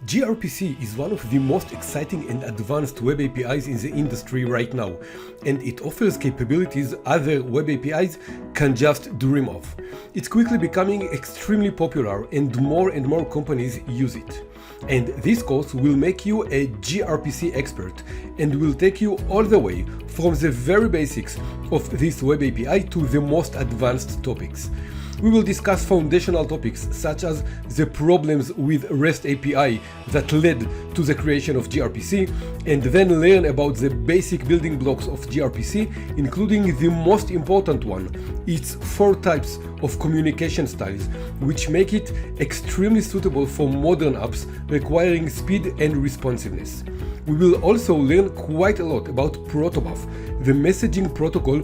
gRPC is one of the most exciting and advanced web APIs in the industry right now, and it offers capabilities other web APIs can just dream of. It's quickly becoming extremely popular and more companies use it. And this course will make you a gRPC expert and will take you all the way from the very basics of this web API to the most advanced topics. We will discuss foundational topics such as the problems with REST API that led to the creation of gRPC, and then learn about the basic building blocks of gRPC, including the most important one, its 4 types of communication styles, which make it extremely suitable for modern apps requiring speed and responsiveness. We will also learn quite a lot about Protobuf, the messaging protocol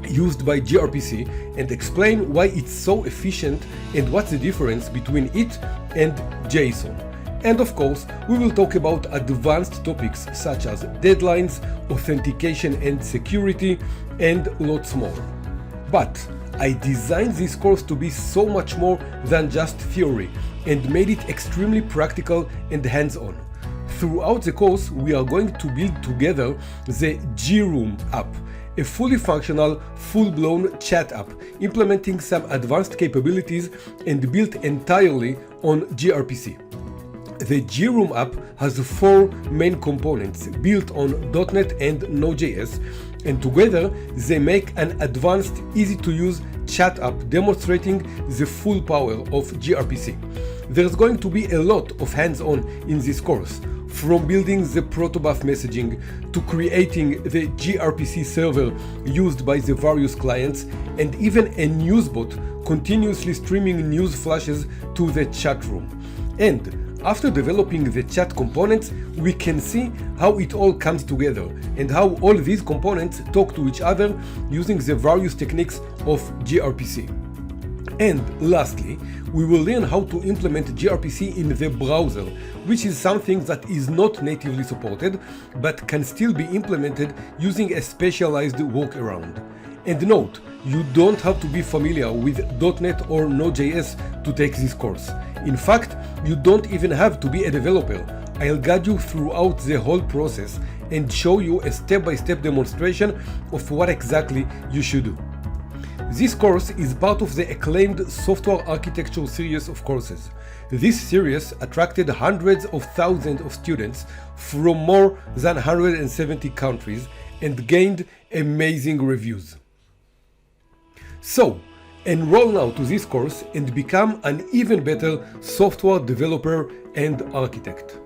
used by gRPC, and explain why it's so efficient and what's the difference between it and JSON. And of course, we will talk about advanced topics such as deadlines, authentication and security, and lots more. But I designed this course to be so much more than just theory and made it extremely practical and hands-on. Throughout the course, we are going to build together the gRoom app, a fully functional, full-blown chat app implementing some advanced capabilities and built entirely on gRPC. The gRoom app has 4 main components built on .NET and Node.js, and together they make an advanced, easy-to-use chat app demonstrating the full power of gRPC. There's going to be a lot of hands-on in this course, from building the Protobuf messaging to creating the gRPC server used by the various clients, and even a news bot continuously streaming news flashes to the chat room. And after developing the chat components, we can see how it all comes together and how all these components talk to each other using the various techniques of gRPC. And lastly, we will learn how to implement gRPC in the browser, which is something that is not natively supported, but can still be implemented using a specialized workaround. And note, you don't have to be familiar with .NET or Node.js to take this course. In fact, you don't even have to be a developer. I'll guide you throughout the whole process and show you a step-by-step demonstration of what exactly you should do. This course is part of the acclaimed software architecture series of courses. This series attracted hundreds of thousands of students from more than 170 countries and gained amazing reviews. So, enroll now to this course and become an even better software developer and architect.